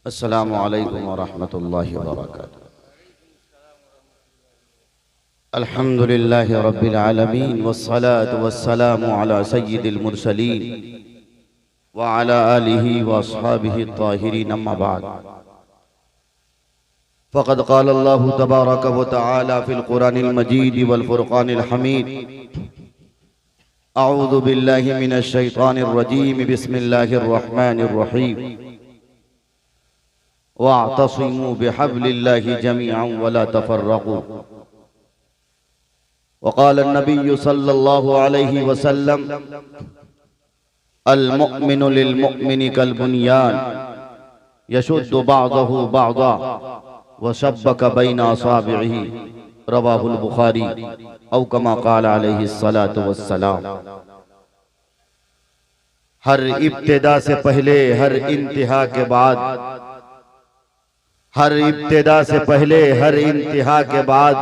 अस्सलामु अलैकुम वरहमतुल्लाहि वबरकातुहू। अल्हम्दुलिल्लाहि रब्बिल आलमीन वस्सलातु वस्सलामु अला सय्यिदिल मुरसलीन व अला आलिहि व अस्हाबिहि अत्ताहिरीन, अम्मा बाद। फ़क़द क़ाल अल्लाहु तबारक व तआला फ़िल क़ुरानिल मजीद वल फ़ुरक़ानिल हमीद। अऊज़ु बिल्लाहि मिनश शैतानिर रजीम। बिस्मिल्लाहिर रहमानिर रहीम। वअतसिमू बिहब्लिल्लाहि जमीअन वला तफ़र्रक़ू। वक़ाल अन्नबिय्यु सल्लल्लाहु अलैहि वसल्लम अल मुअमिनु लिल मुअमिनि कल बुनियान यशुद्दु बअदहु बअदा व शब्बक बैन असाबिही। रवाहुल बुखारी औ कमा क़ाल अलैहि सलातु वस्सलाम। हर इब्तिदा से पहले, हर इंतहा के बाद, हर इब्तिदा से पहले, हर इंतहा के बाद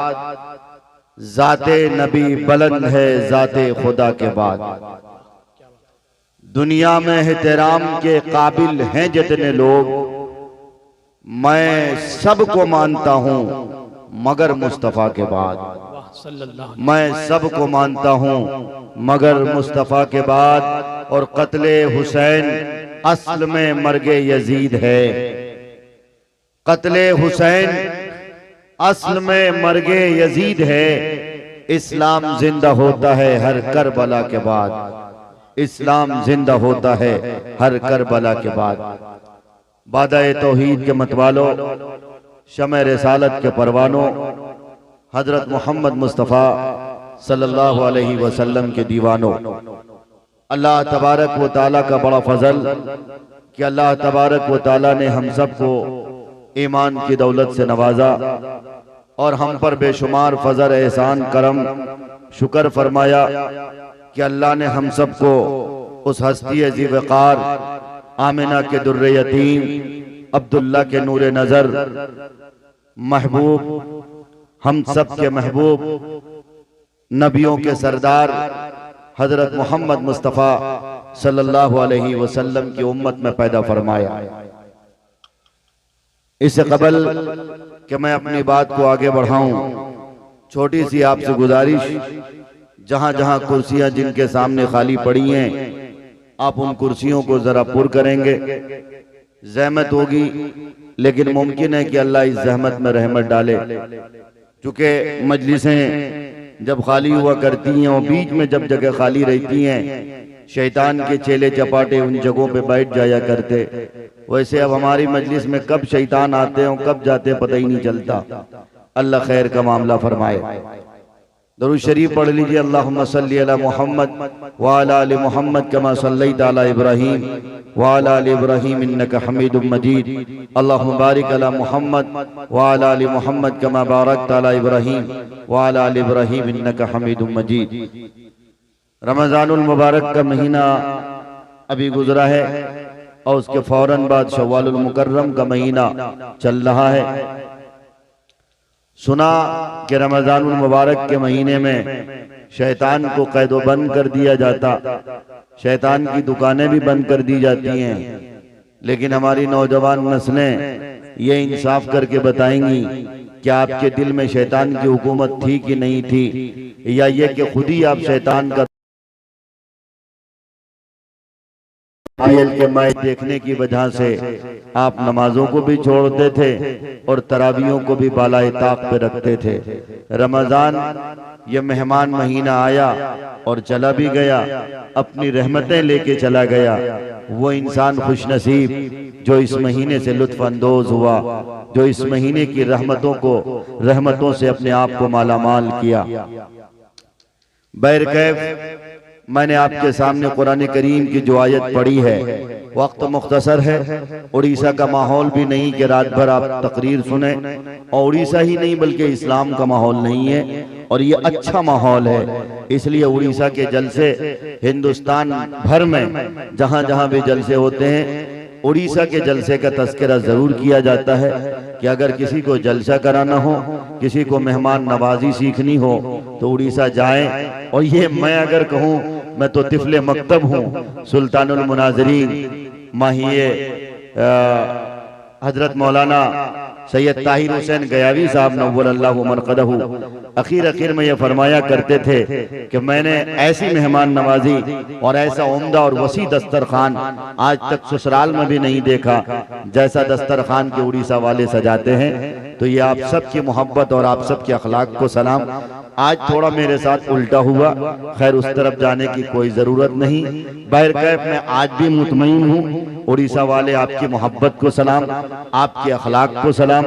ज़ाते नबी बुलंद है ज़ाते खुदा के बाद। दुनिया में एहतराम के काबिल हैं जितने लोग, मैं सबको मानता हूं मगर मुस्तफ़ा के बाद। मैं सबको मानता हूं मगर मुस्तफ़ा के बाद। और कत्ले हुसैन असल में मर्गे यजीद है। कत्ले हुसैन असल में मर्गे यजीद है। इस्लाम जिंदा होता है हर करबला के बाद। इस्लाम जिंदा होता है हर करबला के बाद। बादाए तौहीद के मतवालों, शमे रिसालत के परवानों, हजरत मोहम्मद मुस्तफ़ा सल्लल्लाहु अलैहि वसल्लम के दीवानों, अल्लाह तबारक व ताला का बड़ा फजल कि अल्लाह तबारक व ताला ने हम सबको ईमान की दौलत से नवाजा और हम पर बेशुमार फजल, एहसान, करम, शुक्र फरमाया कि अल्लाह ने हम सबको उस हस्ती ज़ी-वक़ार आमिना के दुर्रे यतीम, अब्दुल्ला के नूरे नजर, महबूब, हम सब के महबूब, नबियों के सरदार हजरत मोहम्मद मुस्तफ़ा सल्लल्लाहु अलैहि वसल्लम की उम्मत में पैदा फरमाया। इससे कबल कि मैं अपनी बात को आगे बढ़ाऊं, छोटी सी आपसे गुजारिश, जहां जहां कुर्सियां जिनके सामने खाली पड़ी हैं, आप उन कुर्सियों को जरा पुर करेंगे। जहमत होगी, लेकिन मुमकिन है कि अल्लाह इस जहमत में रहमत डाले। चूंकि मजलिसें जब खाली हुआ करती हैं और बीच में जब जगह खाली रहती हैं, शैतान के चेले चपाटे उन जगहों पे बैठ जाया करते। वैसे अब हमारी मजलिस में कब शैतान आते हैं और कब जाते हैं पता ही नहीं चलता। अल्लाह खैर का मामला फरमाए। दरूद शरीफ पढ़ लीजिए। अल्लाहुम्मा सल्ली अला मुहम्मद व अला आलि मुहम्मद कमा सल्लैता अला इब्राहीम व अला आलि इब्राहीम इन्नका हमीदुम मजीद। अल्लाहुम्मा बारिक अला मुहम्मद व अला आलि मुहम्मद कमा बारकता अला इब्राहीम व अला आलि इब्राहीम इन्नका हमीदुम मजीद। रमज़ानुल मुबारक का महीना अभी गुजरा है और उसके फौरन बाद शव्वालुल मुकर्रम का महीना चल रहा है। सुना कि रमज़ानुल मुबारक के महीने में शैतान को कैदो बंद कर दिया जाता, शैतान की दुकानें भी बंद कर दी जाती हैं। लेकिन हमारी नौजवान नस्लें ये इंसाफ करके बताएंगी कि आपके दिल में शैतान की हुकूमत थी कि नहीं थी, या ये कि खुद ही आप शैतान का आयल के मैच देखने की वजह से आप नमाजों को भी छोड़ते थे और तरावियों को भी बालाए ताक पे रखते थे। रमजान ये मेहमान महीना आया और चला भी गया, अपनी रहमतें लेके चला गया। वो इंसान खुशनसीब जो इस महीने से लुत्फ अंदोज हुआ, जो इस महीने की रहमतों से अपने आप को मालामाल किया। बैरकैफ मैंने आपके सामने कुरान करीम की जो आयत पढ़ी है, वक्त मुख्तसर है, उड़ीसा का माहौल भी नहीं कि रात भर आप तकरीर सुने, और उड़ीसा ही नहीं बल्कि इस्लाम का माहौल नहीं है, और ये अच्छा माहौल है। इसलिए उड़ीसा के जलसे हिंदुस्तान भर में जहां जहां भी जलसे होते हैं, उड़ीसा के जलसे का तस्करा जरूर किया जाता है कि अगर किसी को जलसा कराना हो, किसी को मेहमान नवाजी सीखनी हो तो उड़ीसा जाएं। और ये मैं अगर कहूँ, मैं तो तिफले मकतब हूँ, सुल्तानुल मुनाज़रीन माहिए हजरत मौलाना सैयद ताहिर हुसैन गयावी साहब नव्वर अल्लाहु मरकदहू आखिर में ये फरमाया करते थे कि मैंने ऐसी मेहमान नवाजी और ऐसा उम्दा और वसी दस्तरखान आज तक ससुराल में भी नहीं देखा जैसा दस्तरखान के उड़ीसा वाले सजाते हैं। तो ये आप सबकी मोहब्बत और आप सबके अखलाक को सलाम। आज थोड़ा मेरे साथ उल्टा हुआ, खैर उस तरफ जाने की कोई जरूरत नहीं। बहरकैफ मैं आज भी मुतमईन हूँ। उड़ीसा वाले आपकी मोहब्बत को सलाम, आपके अखलाक को सलाम।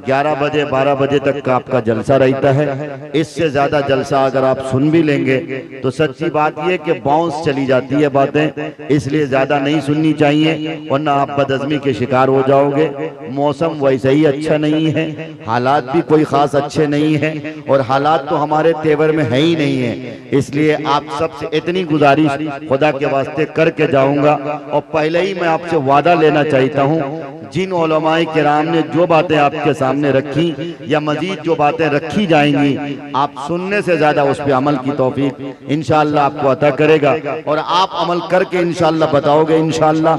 11 बजे 12 बजे तक का आपका जलसा रहता है। इससे ज्यादा जलसा अगर आप सुन भी लेंगे तो सच्ची बात यह कि बाउंस चली जाती है बातें, इसलिए ज्यादा नहीं सुननी चाहिए वरना आप बदअज़मी के शिकार हो जाओगे। मौसम वैसे ही अच्छा नहीं है, हालात भी कोई खास अच्छे नहीं है और हालात तो हमारे तेवर में है ही नहीं है। इसलिए आप सबसे इतनी गुजारिश खुदा के वास्ते करके जाऊंगा और पहले ही मैं आपसे वादा लेना चाहता हूं, जिन उलमाए किराम ने जो बातें आपके सामने रखी या मजीद जो बातें रखी जाएंगी, आप सुनने से ज्यादा उस पर अमल की तौफीक इंशाअल्लाह आपको अता करेगा और आप अमल करके इंशाअल्लाह बताओगे। इंशाअल्लाह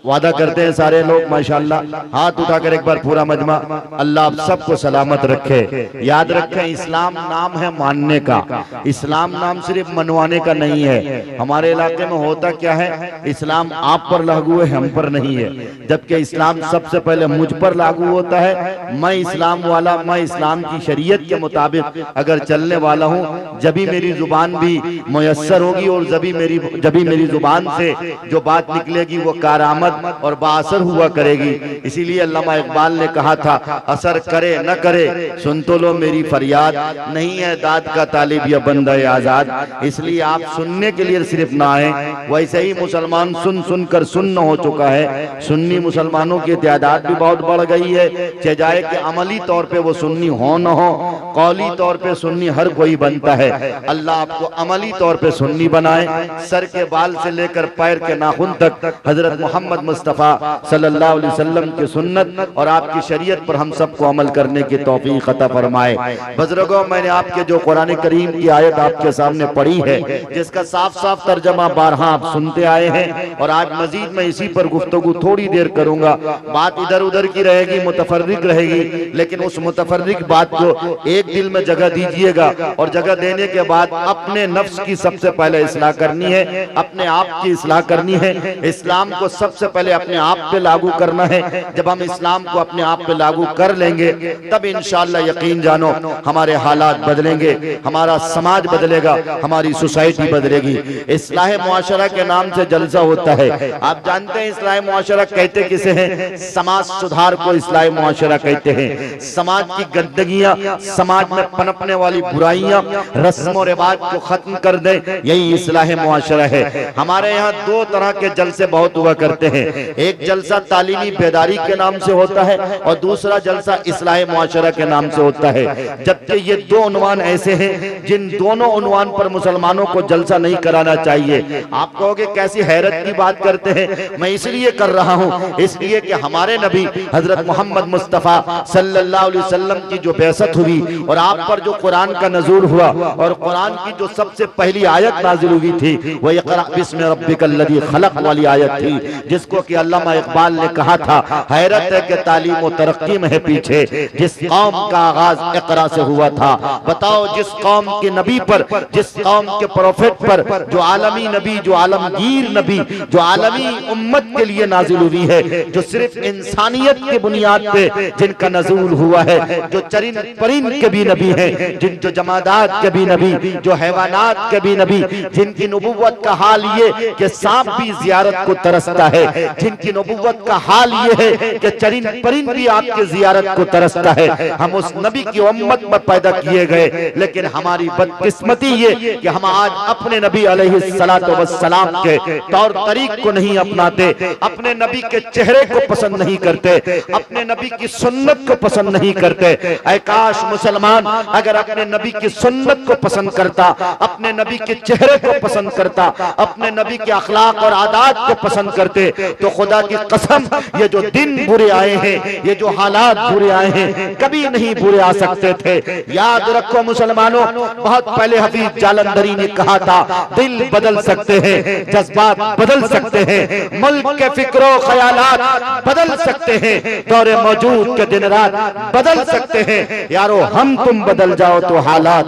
वादा करते हैं सारे लोग माशाअल्लाह। हाथ उठाकर एक बार पूरा मजमा, अल्लाह आप सबको सलामत रखे। याद रखें, इस्लाम नाम है मानने का, इस्लाम नाम सिर्फ मनवाने का नहीं है। हमारे इलाके में होता क्या है, इस्लाम आप पर लागू है, हम पर नहीं है, जबकि इस्लाम सबसे पहले मुझ पर लागू होता है। मैं इस्लाम वाला, मैं इस्लाम की शरीयत के मुताबिक अगर चलने वाला हूँ, जब भी मेरी जुबान भी मुयस्सर होगी और जब भी मेरी जुबान से जो बात निकलेगी वो कारआमद और बाअसर हुआ करेगी। इसीलिए अल्लामा इकबाल ने कहा था, असर करे न करे सुन तो लो मेरी फरियाद, नहीं है दाद का तालिब या बंदा आजाद। इसलिए आप सुनने के लिए सिर्फ ना आए। वैसे ही मुसलमान सुन सुन कर सुन्न हो चुका है। सुन्नी मुसलमानों की तादाद भी बहुत बढ़ गई है, चाहे कि अमली तौर पे वो सुन्नी हो न हो, कौली तौर पे सुन्नी हर कोई बनता है। अल्लाह आपको अमली तौर पे सुन्नी बनाए। सर के बाल से लेकर पैर के नाखून तक हजरत मोहम्मद मुस्तफ़ा सल्लल्लाहु अलैहि वसल्लम की सुन्नत और आपकी शरीयत पर हम सबको अमल करने की तौफीक अता फरमाए। बुजुर्गों, मैंने आपके जो कुरान करीम की आयत आपके सामने पढ़ी है, जिसका साफ साफ तर्जमा बारहा आप सुनते आए हैं और आज मजीद मैं इसी पर गुफ्तगू थोड़ी देर करूंगा। बात इधर उधर की रहेगी, मुतफर्रिक रहेगी, लेकिन उस मुतफर्रिक बात को एक दिल में जगह दीजिएगा और जगह देने के बाद अपने नफ्स की सबसे पहले इस्लाह करनी है, अपने आप की इस्लाह करनी है। इस्लाम को सबसे पहले अपने आप पे लागू करना है। जब हम इस्लाम को अपने आप पे लागू कर लेंगे तब इंशाअल्लाह यकीन जानो हमारे हालात बदलेंगे, हमारा समाज बदलेगा, हमारी सोसाइटी बदलेगी। इस्लाह मुआशरा के नाम से जलसा होता है। आप जानते हैं इस्लाह मुआशरा कहते किसे हैं? समाज सुधार को इस्लाह मुआशरा कहते हैं। समाज की गंदगियां, समाज में पनपने वाली बुराइयां, रस्म और रिवाज को खत्म कर दे, यही इस्लाह मुआशरा है। हमारे यहाँ दो तरह के जलसे बहुत हुआ करते हैं। एक जलसा तालीमी बेदारी के नाम से होता है और दूसरा जलसा इस्लाह मुआशरा के नाम से होता है। जबकि ये दो उन्वान ऐसे हैं जिन दोनों उन्वान पर मुसलमानों को जलसा नहीं कराना चाहिए। आप कहोगे कैसी हैरत की बात करते हैं? मैं इसलिए कर रहा हूँ, इसलिए कि हमारे नबी हजरत मोहम्मद मुस्तफ़ा सल्लल्लाहु अलैहि वसल्लम की जो बेअसत हुई और आप पर जो कुरान का नज़ूल हुआ और कुरान की जो सबसे पहली आयत नाजिल हुई थी वह इक़रा बिस्मि रब्बिकल लज़ी खलक़ वाली आयत थी, जिसको कि अल्लामा इकबाल ने कहा था, हैरत है कि तालीम और तरक्की में है पीछे, जिस कौम का आगाज इक़रा से हुआ था। बताओ, जिस कौम के नबी पर, जिस कौम के प्रोफेट पर, जो आलमी नबी, जो आलमगीर नबी, जो आलमी उम्मत के लिए नाजिल हुई है, जो सिर्फ इंसानियत की बुनियाद पे जिनका नज़ूल हुआ है, जो चरिंद परिंद के भी नबी हैं, जो जमादात के भी नबी, जो हैवानात के भी नबी, जिनकी नबुव्वत का हाल ये कि सांप भी जियारत को तरसता है, जिनकी नबुव्वत का हाल ये है कि चरिंद परिंद भी आपके जियारत को तरसता है। हम उस नबी की उम्मत में पैदा किए गए, लेकिन हमारी बदकिस्मती ये कि हम आज अपने नबी अलैहिस्सलातु वस्सलाम के तौर तरीक को नहीं अपनाते, अपने नबी के चेहरे को पसंद नहीं करते, अपने नबी की सुन्नत को पसंद नहीं करते। ऐ काश मुसलमान अगर अपने नबी की सुन्नत को पसंद करता, अपने नबी के चेहरे को पसंद करता, अपने नबी के अखलाक और आदात को पसंद करते, तो खुदा की कसम ये जो दिन बुरे आए हैं, ये जो हालात बुरे आए हैं, कभी नहीं बुरे आ सकते थे। याद रखो मुसलमानों, बहुत पहले हफीज जालंधरी ने कहा था, दिल बदल सकते हैं, जज्बात बदल सकते हैं, मुल्क के फिक्रो ख्यालात बदल सकते हैं, दौरे मौजूद के दिन रात बदल सकते हैं। यारो हम तुम बदल जाओ तो हालात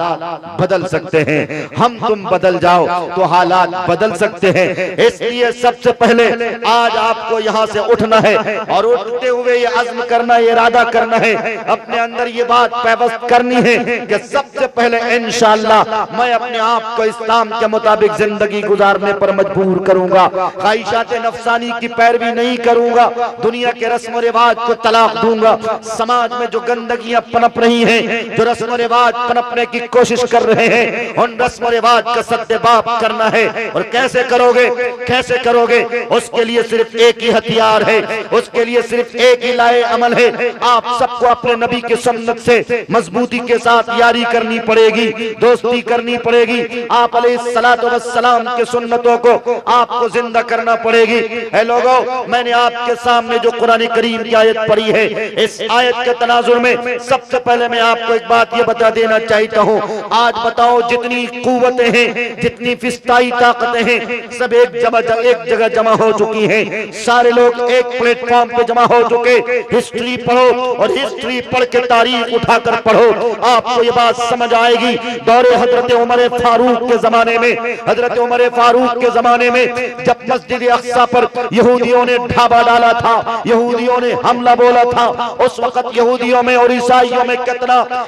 बदल सकते हैं, हम तुम बदल जाओ तो हालात बदल सकते हैं। इसलिए सबसे पहले आज आपको यहाँ से उठना है और उठते हुए ये अज़्म करना, ये इरादा करना है, अपने अंदर ये बात पैबस्त करनी है कि सबसे पहले इंशाअल्लाह मैं अपने आप को इस्लाम के मुताबिक जिंदगी गुजारने पर मजबूर करूंगा, ख्वाहिशात नफसानी की पैरवी नहीं करूंगा, दुनिया के रस्म रिवाज को तलाक दूंगा। समाज में जो गंदगियां पनप रही हैं, जो रस्म रिवाज पनपने की कोशिश कर रहे हैं, उन रस्म रिवाज का सद्देबाप करना है। और कैसे करोगे, कैसे करोगे? उसके लिए सिर्फ एक ही हथियार है, उसके लिए सिर्फ एक ही लाए अमल है। आप सबको अपने नबी के सुन्नत से मजबूती के साथ यारी करनी पड़ेगी, दोस्ती करनी पड़ेगी। आप अलैहिस्सलातु वस्सलाम के सुन्नतों को आपको जिंदा करना पड़ेगी। है लोगों, मैंने आपके सामने जो कुरान करीम की आयत पढ़ी है, इस आयत के तनाजुर में सबसे पहले मैं आपको एक बात ये बता देना चाहता हूँ। आज बताओ जितनी कुव्वतें हैं, जितनी फिस्ताई ताकतें हैं, सब एक जगह जमा हो चुकी हैं। सारे लोग एक प्लेटफॉर्म पे जमा हो चुके। हिस्ट्री पढ़ो और हिस्ट्री पढ़ के तारीख उठाकर पढ़ो, आपको ये बात समझ आएगी। दौरे हजरत उमर फारूक के जमाने में, हजरत उमर फारूक के जमाने में जब मस्जिद अक्सा पर यहूदियों ने ढाबा डाला था, यहूदियों ने हमला बोला था, उस वक्त यहूदियों में और ईसाइयों में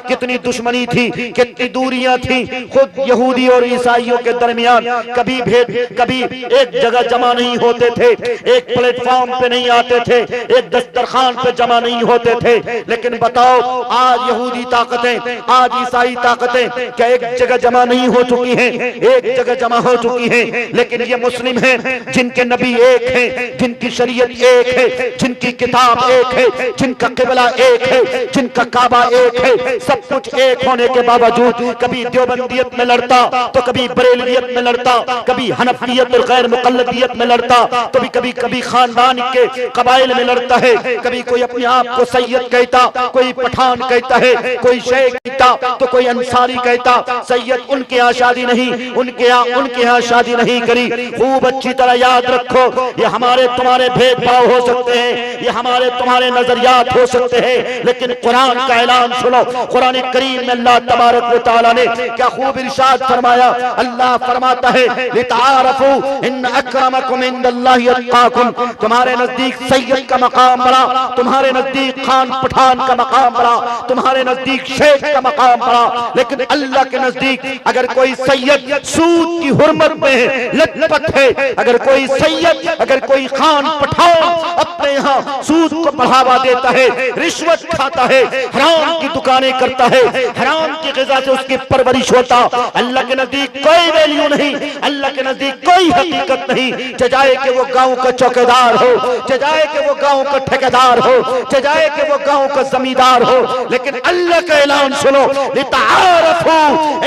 कितनी दुश्मनी थी, कितनी दूरियां थी। खुद यहूदी और ईसाइयों के दरमियान कभी एक जगह जमा नहीं होते थे, एक प्लेटफॉर्म पे नहीं आते थे, एक दस्तरखान पे जमा नहीं होते थे। लेकिन बताओ आज यहूदी ताकतें, आज ईसाई ताकतें क्या एक जगह जमा नहीं हो चुकी हैं? एक जगह जमा हो चुकी हैं। लेकिन ये मुस्लिम हैं जिनके नबी एक हैं, जिनकी शरीयत एक है, जिनकी किताब एक है, जिनका किबला एक है, जिनका काबा एक है। सब कुछ एक होने के बावजूद कभी देवबंदियत में लड़ता, तो कभी बरेलवियत में लड़ता, कभी हनफियत और गैर मुकल्लदियत में लड़ता, तो कभी खानदान के कबाइल में लड़ता है। कभी कोई अपने आप को सैयद कहता, कोई पठान कहता है, कोई शेख कहता, तो कोई अंसारी कहता। सैयद उनके यहाँ शादी नहीं, उनके यहाँ शादी नहीं करी। खूब अच्छी तरह याद रखो, ये हमारे तुम्हारे भेदभाव हो सकते हैं, ये हमारे तुम्हारे नजरियात हो सकते हैं, लेकिन कुरान का ऐलान सुनो। कुरान करीम में अल्लाह तबारक व तआला ने क्या खूब इरशाद फरमाया। अल्लाह फरमाता है लितारफू इन अक्रमकुम इंदल्लाहि अत्काकुम, तुम्हारे नजदीक सैयद का मकाम बड़ा, तुम्हारे नजदीक खान पठान का मकाम बड़ा, तुम्हारे नजदीक शेख का मकाम बड़ा, लेकिन अल्लाह के नजदीक अगर कोई सैयद सूद की हुर्मत में लटपट है, अगर कोई सैयद, अगर कोई खान पठान अपने यहाँ सूद को बढ़ावा देता है, रिश्वत खाता है, हराम की दुकानें करता है, हराम की ग़िज़ा से उसकी परवरिश होता, अल्लाह के नजदीक कोई वैल्यू नहीं, अल्लाह के नजदीक कोई हकीकत नहीं। जजाए कि वो गांव का चौकीदार हो, जजाए कि वो गांव का ठेकेदार हो, जजाए कि वो गांव का जमींदार हो, लेकिन अल्लाह का ऐलान सुनो लितारफू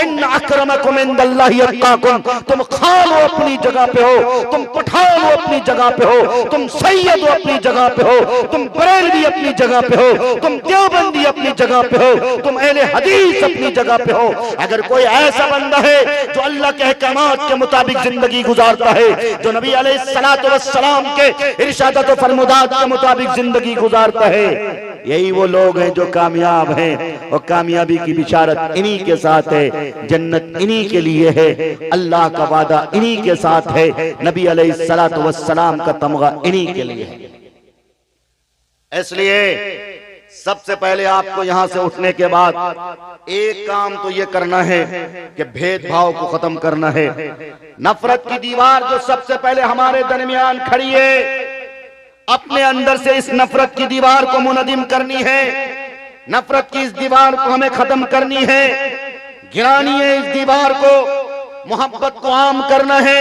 इन अक्रमकुम इंदल्लाहि अत्काकुम। तुम खान हो अपनी जगह पे हो, तुम पठान हो अपनी जगह पे हो, तुम सैयद हो अपनी जगह पे हो, तुम बरेलवी अपनी जगह पे हो, तुम देवबंदी अपनी जगह पे हो, तुम अहले हदीस अपनी जगह पे हो। अगर कोई ऐसा बंदा है जो अल्लाह के अहकामात के मुताबिक जिंदगी गुजारता है, जो नबी अलैहिस्सलातु वस्सलाम के इरशादात व फरमादात के मुताबिक जिंदगी गुजारता है, यही वो लोग हैं जो कामयाब हैं। और कामयाबी की बिशारत इन्हीं के साथ है, जन्नत इन्हीं के लिए है, अल्लाह का वादा इन्हीं के साथ है, नबी अलैहिस्सलातु वस्सलाम का तमगा इन्हीं के लिए है। इसलिए सबसे पहले आपको यहां से उठने के बाद एक काम तो ये करना है कि भेदभाव को खत्म करना है। नफरत की दीवार जो सबसे पहले हमारे दरमियान खड़ी है, अपने अंदर से इस नफरत की दीवार को मुनदिम करनी है। नफरत की इस दीवार को हमें खत्म करनी है, गिरानी है इस दीवार को, मोहब्बत को आम करना है।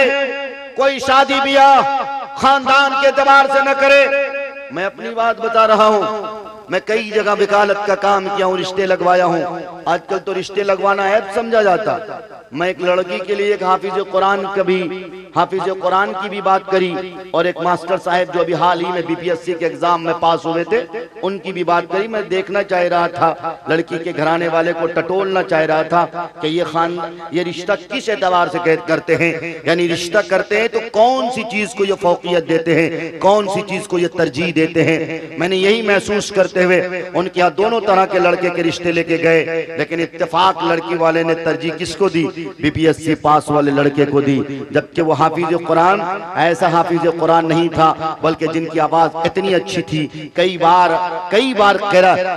कोई शादी ब्याह खानदान के एतबार से न करे। मैं अपनी बात बता रहा हूं, मैं कई जगह वकालत का काम किया हूं, रिश्ते लगवाया हूं। आजकल तो रिश्ते लगवाना ऐप समझा जाता, मैं एक लड़की के लिए एक हाफिज कुरान की भी बात करी और एक मास्टर साहब जो अभी हाल ही में बीपीएससी के एग्जाम में पास हुए थे उनकी भी बात करी। मैं देखना चाह रहा था, लड़की के घराने वाले को टटोलना चाह रहा था कि ये रिश्ता किस एतबार से करते हैं, यानी रिश्ता करते हैं तो कौन सी चीज को ये फौकियत देते हैं, कौन सी चीज को ये तरजीह देते हैं। मैंने यही महसूस करते हुए उनके यहाँ दोनों तरह के लड़के के रिश्ते लेके गए, लेकिन इत्तेफाक लड़की वाले ने तरजीह किसको दी? बीपीएससी पास वाले लड़के को दी, जबकि वो हाफिज कुरान ऐसा हाफिज कुरान नहीं था बल्कि जिनकी आवाज इतनी अच्छी थी। कई बार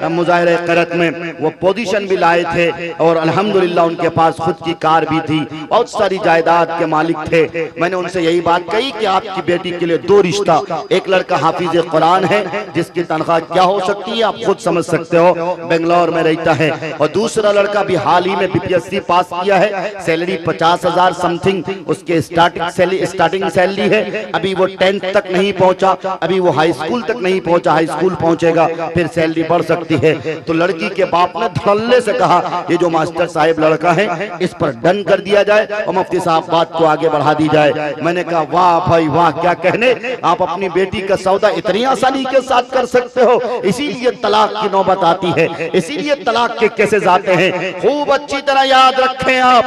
मुजाहिरे क़िरात में वो पोजीशन भी लाए थे और अल्हम्दुलिल्लाह उनके पास खुद की कार भी थी, बहुत सारी जायदाद के मालिक थे। मैंने उनसे यही बात कही कि आपकी बेटी के लिए दो रिश्ता, एक लड़का हाफिज कुरान है जिसकी तनख्वाह क्या हो सकती है आप खुद समझ सकते हो, बेंगलोर में रहता है, और दूसरा लड़का भी हाल ही में बीपीएससी पास किया है, सैलरी 50,000 समथिंग उसके स्टार्टिंग सैलरी है। अभी वो 10th तक नहीं पहुंचा, अभी वो हाई स्कूल तक नहीं पहुंचा, हाई स्कूल पहुंचेगा फिर सैलरी बढ़ सकती है। तो लड़की के बाप ने धड़ल्ले से कहा ये जो मास्टर साहब लड़का है इस पर डन कर दिया जाए और मुफ्ती साहब बात को आगे बढ़ा दी जाए। मैंने कहा वाह भाई वाह, क्या कहने, आप अपनी बेटी का सौदा इतनी आसानी के साथ कर सकते हो। इसीलिए तलाक की नौबत आती है, इसीलिए तलाक के केसेस आते हैं। खूब अच्छी तरह याद रखें, आप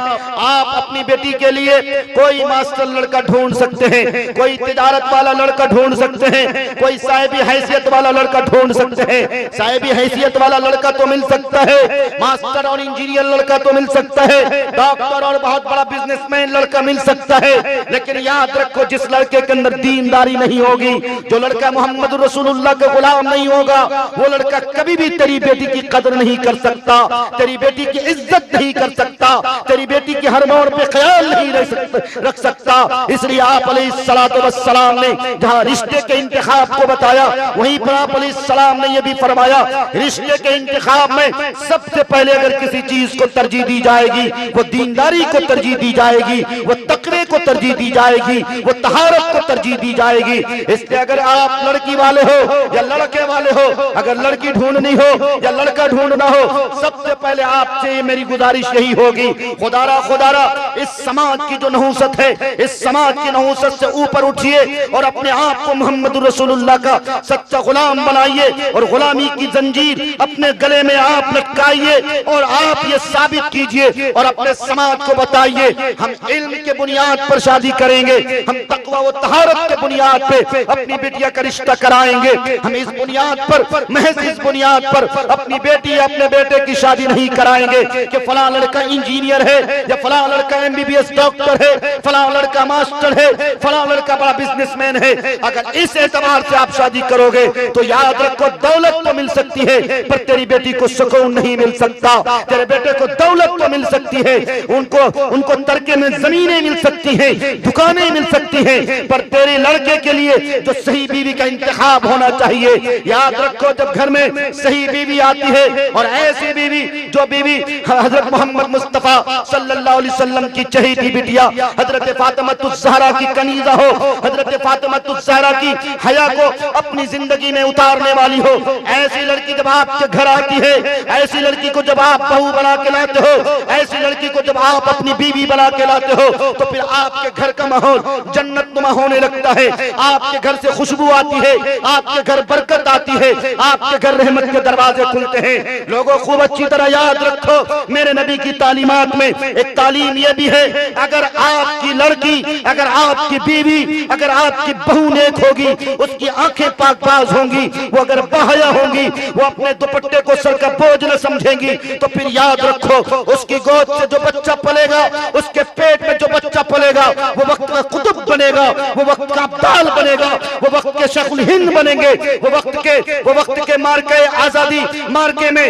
अपनी बेटी के लिए कोई मास्टर लड़का ढूंढ सकते हैं, कोई तिजारत वाला लड़का ढूंढ सकते हैं, कोई साहिबी हैसियत वाला लड़का ढूंढ सकते हैं। साहिबी हैसियत वाला लड़का तो मिल सकता है, मास्टर और इंजीनियर लड़का तो मिल सकता है, डॉक्टर और बहुत बड़ा बिजनेसमैन लड़का मिल सकता है, लेकिन याद रखो जिस लड़के के अंदर दीनदारी नहीं होगी, जो लड़का मोहम्मद रसूलुल्लाह का गुलाम नहीं होगा, वो लड़का कभी भी तेरी बेटी की कदर नहीं कर सकता, तेरी बेटी की इज्जत नहीं कर सकता, तेरी बेटी की हर मोड़ पे ख्याल नहीं रख सकता। इसलिए आप अलैहिस्सलातु वस्सलाम ने जहां रिश्ते के इंतखाब को बताया, वहीं पर आप अलैहिस्सलाम ने यह भी फरमाया रिश्ते के इंतखाब में सबसे पहले अगर किसी चीज को तरजीह दी जाएगी वो दीनदारी को तरजीह दी जाएगी, वो तकवे को तरजीह दी जाएगी, वो तहारत को तरजीह दी जाएगी। इसलिए अगर आप लड़की वाले हो या लड़के वाले हो, अगर लड़की ढूंढनी हो या लड़का ढूंढना हो, सबसे पहले आपसे मेरी गुजारिश यही होगी, खुदारा इस समाज की जो नहूसत है, इस समाज की नहूसत से ऊपर उठिए और अपने आप को मोहम्मद रसूलुल्लाह का सच्चा गुलाम बनाइए और गुलामी की जंजीर अपने गले में आप लटकाइए और आप ये साबित कीजिए और अपने समाज को बताइए हम इल्म के बुनियाद पर शादी करेंगे, हम तकवा व तहारत के बुनियाद पे अपनी बेटिया का रिश्ता कराएंगे, हम इस बुनियाद पर, महज इस बुनियाद पर अपनी बेटी या अपने बेटे की शादी नहीं कराएंगे कि फला लड़का इंजीनियर है या फला लड़का एमबीबीएस डॉक्टर है, फला लड़का मास्टर है, फला लड़का बड़ा बिजनेसमैन है। अगर इस एतबार से आप शादी करोगे तो याद रखो दौलत तो मिल सकती है पर तेरी बेटी को सुकून नहीं मिल सकता। तेरे बेटे को दौलत तो मिल सकती है, उनको तरके में जमीनें मिल सकती हैं, दुकानें मिल सकती हैं, पर तेरे लड़के के लिए जो सही बीवी का इंतखाब होना चाहिए। याद रखो जब घर में सही बीवी आती है और ऐसी बीवी जो बीवी हजरत मोहम्मद मुस्तफा सल्लल्लाहु अलैहि वसल्लम की चहेती बिटिया हजरत फातिमातुज़ ज़हरा की कनीज़ा हो, हजरत फातिमातुज़ ज़हरा की हया को अपनी जिंदगी में उतारने वाली हो, ऐसी लड़की जब आपके घर आती है, ऐसी लड़की को जब आप बहू बना के लाते हो, ऐसी लड़की को जब आप अपनी बीवी बना के लाते हो तो फिर आपके घर का माहौल जन्नतनुमा होने लगता है, आपके घर से खुशबू आती है, आपके घर बरकत आती है, आपके घर रहमत के दरवाजे खुलते हैं। लोगों खूब अच्छी तरह याद रखो, मेरे नबी की तालीमात में एक तालीम यह भी है, अगर आपकी लड़की, अगर आपकी बीवी, अगर आपकी बहू नेक होगी, उसकी आंखें पाकबाज होंगी, वो अगर बाहया होंगी, वो अपने दुपट्टे को सर का बोझ न समझेंगी, तो फिर याद रखो उसकी गोद से जो बच्चा पलेगा, उसके पेट में जो बच्चा पलेगा, वो वक्त का कुतुब बनेगा, वो वक्त का अब्दाल बनेगा, वो वक्त के शकुल हिंद बनेंगे, वो वक्त के मार्के आजादी, मार्के में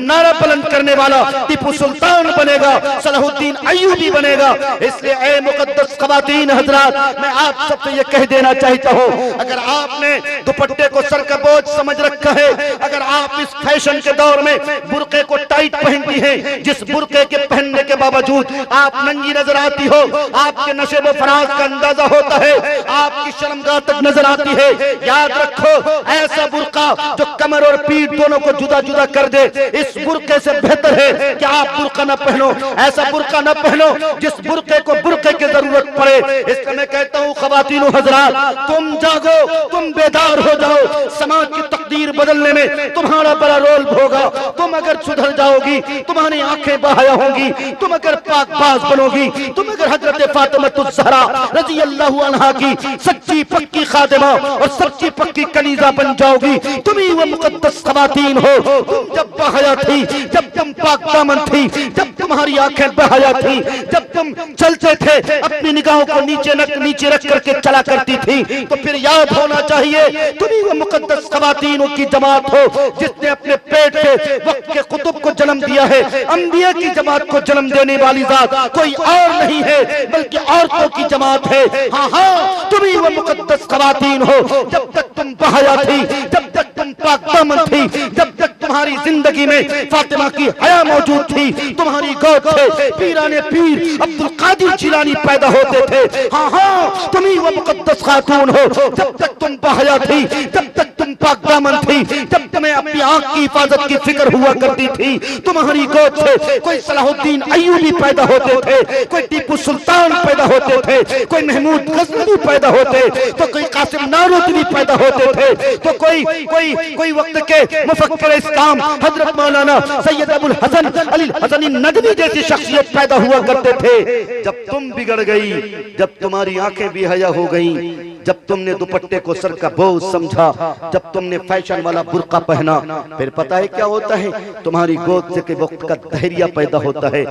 नारा बुलंद करने वाला टीपू सुल्तान बनेगा, सलाहुद्दीन अय्यूबी बनेगा। इसलिए ए मुकद्दस ख़वातीन हज़रात, मैं आप सबसे ये कह देना चाहता हूँ, अगर आपने दुपट्टे को सर का बोझ समझ रखा है, अगर आप आप इस फैशन के दौर में बुर्के को टाइट पहनती हैं, जिस बुर्के के पहनने के बावजूद आप नंगी नजर आती हो, आपके नशे व फराज का अंदाजा होता है, आपकी शर्मगाह तक नजर आती है। याद रखो, ऐसा बुर्का जो कमर और पीठ दोनों को जुदा जुदा कर दे, इस बुर्के से बेहतर है कि आप बुर्का न पहनो। ऐसा बुर्का न पहनो जिस बुर्के को बुर्के की जरूरत पड़े। इसलिए मैं कहता हूँ ख़वातीनो हज़रात, तुम जागो, तुम बेदार हो जाओ। समाज की तकदीर बदलने में तुम्हारा बड़ा रोल होगा। तुम अगर सुधर जाओगी, तुम्हारी आंखें बहाया होंगी, तुम अगर पाकबाज बनोगी, तुम अगर हजरत फातिमा ज़हरा रज़ी अल्लाहु अन्हा की सच्ची पक्की खादिमा और सच्ची पक्की कनीज़ा बन जाओगी, तुम ही वो मुक़द्दस ख़वातीन हो। तुम जब बहाया थी, जब तुम पाक दामन थी, जब तुम्हारी आंखें बहाया थी, जब तुम चलते थे अपनी निगाहों को नीचे रख करके चला करती थी, तो फिर याद होना चाहिए तुम ही वो मुक़द्दस ख़वातीनों की जमात हो जिसने अपने पेट से वक्त के कुतुब को जन्म दिया है। अंबिया की जमात को जन्म देने वाली जात कोई और नहीं है, बल्कि औरतों की जमात है। हाँ हाँ, तुम ही वो मुक़द्दस ख़वातीन हो। जब तक तुम बहाया थी, जब तक तुम पाक दामन थी, जब तक तुम्हारी जिंदगी में फातिमा की हया मौजूद थी, तुम्हारी गोद से पीराने पीर अब्दुल कादिर जिलानी पैदा होते थे। हाँ हाँ, तुम ही वो मुक़द्दस खातून हो। जब तक तुम बहाया थी, जब तक तुम पाक दामन थी, जब तुम्हें अपनी आंख की हिफाजत की फिक्र हुआ करती थी, तुम्हारी गोद से कोई सलाहुद्दीन अय्यूबी पैदा होते थे, कोई टीपू सुल्तान पैदा होते थे, कोई महमूद गज़नवी पैदा होते, तो कोई कासिम नानुतवी पैदा होते थे, तो कोई वक्त के मुफक्किर इस्लाम हजरत मौलाना सैयद अबुल हसन अली हसनी नदवी जैसी शख्सियत पैदा हुआ करते थे। जब तुम बिगड़ गई, जब तुम्हारी आंखें बेहया हो गई, जब तुमने दुपट्टे को सर का बोझ समझा, जब तुमने फैशन वाला बुर्का पहना, फिर पता है क्या होता है, तुम्हारी गोद से के वक्त का दहरिया पैदा होता है।